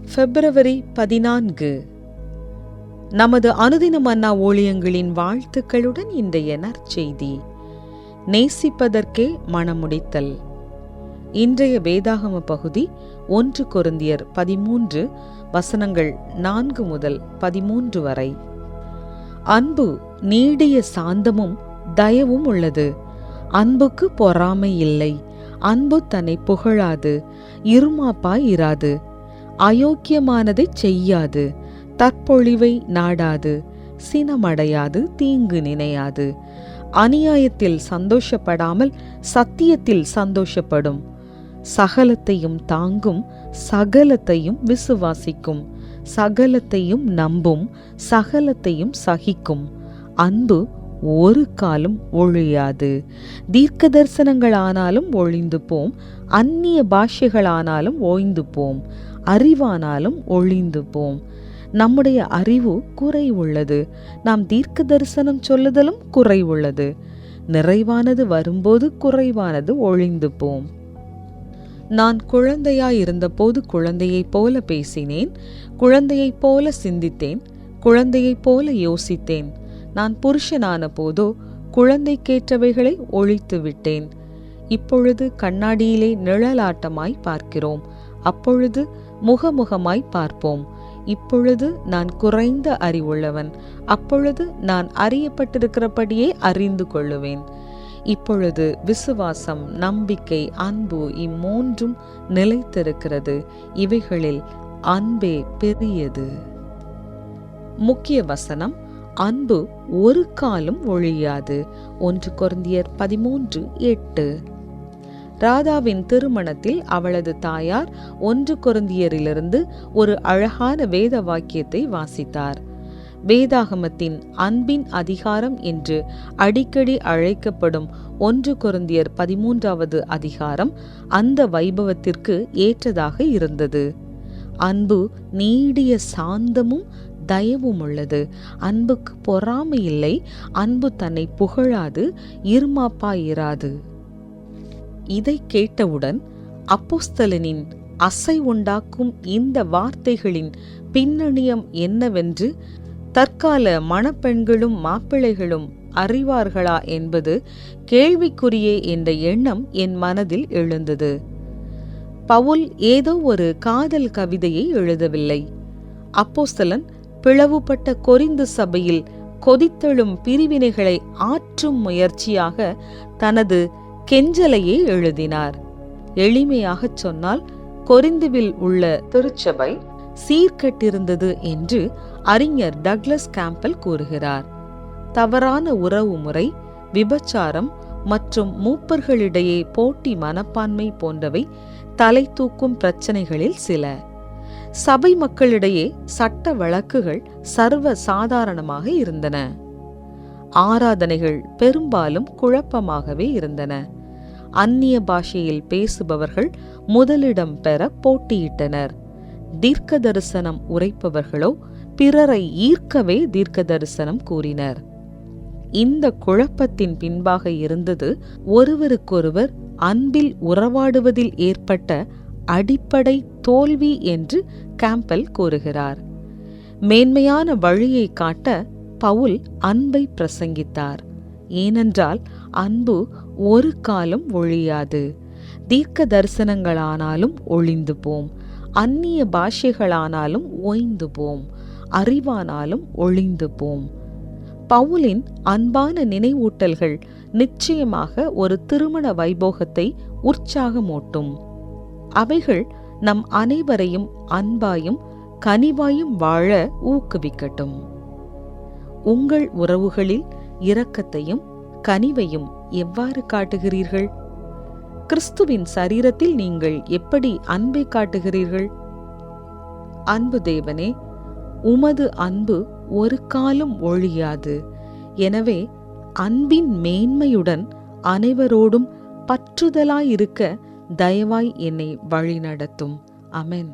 பிப்ரவரி 14. நமது அனுதின மன்னா ஊழியங்களின் வாழ்த்துக்களுடன் இன்றைய நற்செய்தி. நேசிப்பதற்கே மனமுடித்தல். இன்றைய வேதாகம பகுதி 1 கொரிந்தியர் 13 வசனங்கள் 4 முதல் 13 வரை. அன்பு நீடிய சாந்தமும் தயவும் உள்ளது. அன்புக்கு பொறாமை இல்லை. அன்பு தன்னை புகழாது, இருமாப்பாய் இராது, அயோக்கியமானதை செய்யாது, தற்பொழிவை நாடாது, சினமடையாது, தீங்கு நினையாது, அநியாயத்தில் சந்தோஷப்படாமல் சத்தியத்தில் சந்தோஷப்படும், சகலத்தையும் தாங்கும், சகலத்தையும் விசுவாசிக்கும், சகலத்தையும் நம்பும், சகலத்தையும் சகிக்கும். அன்பு ஒரு காலம் ஒழியாது. தீர்க்க தரிசனங்களானாலும் ஒழிந்து போம், அந்நிய பாஷைகளானாலும் ஓய்ந்து போம், அறிவானாலும் ஒழிந்து போம். நம்முடைய அறிவு குறை உள்ளது, நாம் தீர்க்க தரிசனம் சொல்லுதலும் குறை உள்ளது. நிறைவானது வரும்போது குறைவானது ஒழிந்து போம். நான் குழந்தையாயிருந்தபோது குழந்தையைப் போல பேசினேன், குழந்தையைப் போல சிந்தித்தேன், குழந்தையைப் போல யோசித்தேன். நான் புருஷனான போதோ குழந்தைக்கேற்றவைகளை ஒழித்து விட்டேன். இப்பொழுது கண்ணாடியிலே நிழலாட்டமாய் பார்க்கிறோம், அப்பொழுது முகமுகமாய் பார்ப்போம். இப்பொழுது நான் குறைந்த அறிவுள்ளவன், அப்பொழுது நான் அறியப்பட்டிருக்கிறபடியே அறிந்து கொள்ளுவேன். இப்பொழுது விசுவாசம், நம்பிக்கை, அன்பு இம்மூன்றும் நிலைத்திருக்கிறது. இவைகளில் அன்பே பெரியது. முக்கிய வசனம்: அன்பு ஒரு காலம் ஒழியாது. 1 கொரிந்தியர் 13:8. ராதாவின் திருமணத்தில் அவளது தாயார் 1 கொரிந்தியரிலிருந்து ஒரு அழகான வேத வாக்கியத்தை வாசித்தார். வேதாகமத்தின் அன்பின் அதிகாரம் என்று அடிக்கடி அழைக்கப்படும் 1 கொரிந்தியர் 13வது அதிகாரம் அந்த வைபவத்திற்கு ஏற்றதாக இருந்தது. அன்பு நீடிய சாந்தமும் தயவும் உள்ளது. அன்புக்கு பொறாமை இல்லை. அன்பு தன்னை புகழாது, இருமாப்பாயிராது. இதை கேட்டவுடன் அப்போஸ்தலனின் அசை உண்டாக்கும் இந்த வார்த்தைகளின் பின்னணியம் என்னவென்று தற்கால மணப்பெண்களும் மாப்பிள்ளைகளும் அறிவார்களா என்பது கேள்விக்குறியே என்ற எண்ணம் என் மனதில் எழுந்தது. பவுல் ஏதோ ஒரு காதல் கவிதையை எழுதவில்லை. அப்போஸ்தலன் பிளவுபட்ட கொரிந்து சபையில் கொதித்தெழும் பிரிவினைகளை ஆற்றும் முயற்சியாக தனது கெஞ்சலையே எழுதினார். எளிமையாகச் சொன்னால், கொரிந்துவில் உள்ள திருச்சபை சீர்கெட்டிருந்தது என்று அறிஞர் டக்ளஸ் கேம்பல் கூறுகிறார். தவறான உறவு முறை, விபச்சாரம் மற்றும் மூப்பர்களிடையே போட்டி மனப்பான்மை போன்றவை தலை தூக்கும் பிரச்சனைகளில் சில. சபை மக்களிடையே சட்ட வழக்குகள் சர்வ சாதாரணமாக இருந்தன. ஆராதனைகள் பெரும்பாலும் குழப்பமாகவே இருந்தன. அந்நிய பாஷையில் பேசுபவர்கள் முதலிடம் பெற போட்டியிட்டனர். தீர்க்க தரிசனம் உரைப்பவர்களோ பிறரை ஈர்க்கவே தீர்க்க தரிசனம் கூறினர். இந்த குழப்பத்தின் பின்பாக இருந்தது ஒருவருக்கொருவர் அன்பில் உறவாடுவதில் ஏற்பட்ட அடிப்படை தோல்வி என்று கேம்பல் கூறுகிறார். மேன்மையான வழியை காட்ட பவுல் அன்பை பிரசங்கித்தார். ஏனென்றால் அன்பு ஒரு காலம் ஒழியாது. தீர்க்க தரிசனங்களானாலும் ஒழிந்து போம், அந்நிய பாஷைகளானாலும் ஓய்ந்து போம், அறிவானாலும் ஒழிந்து போம். பவுலின் அன்பான நினைவூட்டல்கள் நிச்சயமாக ஒரு திருமண வைபோகத்தை உற்சாகமூட்டும். அவைகள் நம் அனைவரையும் அன்பாயும் கனிவாயும் வாழ ஊக்குவிக்கட்டும். உங்கள் உறவுகளில் இரக்கத்தையும் கனிவையும் எவ்வாறு காட்டுகிறீர்கள்? கிறிஸ்துவின் சரீரத்தில் நீங்கள் எப்படி அன்பை காட்டுகிறீர்கள்? அன்பு தேவனே, உமது அன்பு ஒரு காலம் ஒழியாது. எனவே அன்பின் மேன்மையுடன் அனைவரோடும் பற்றுதலாயிருக்க தயவாய் என்னை வழிநடத்தும். அமென்.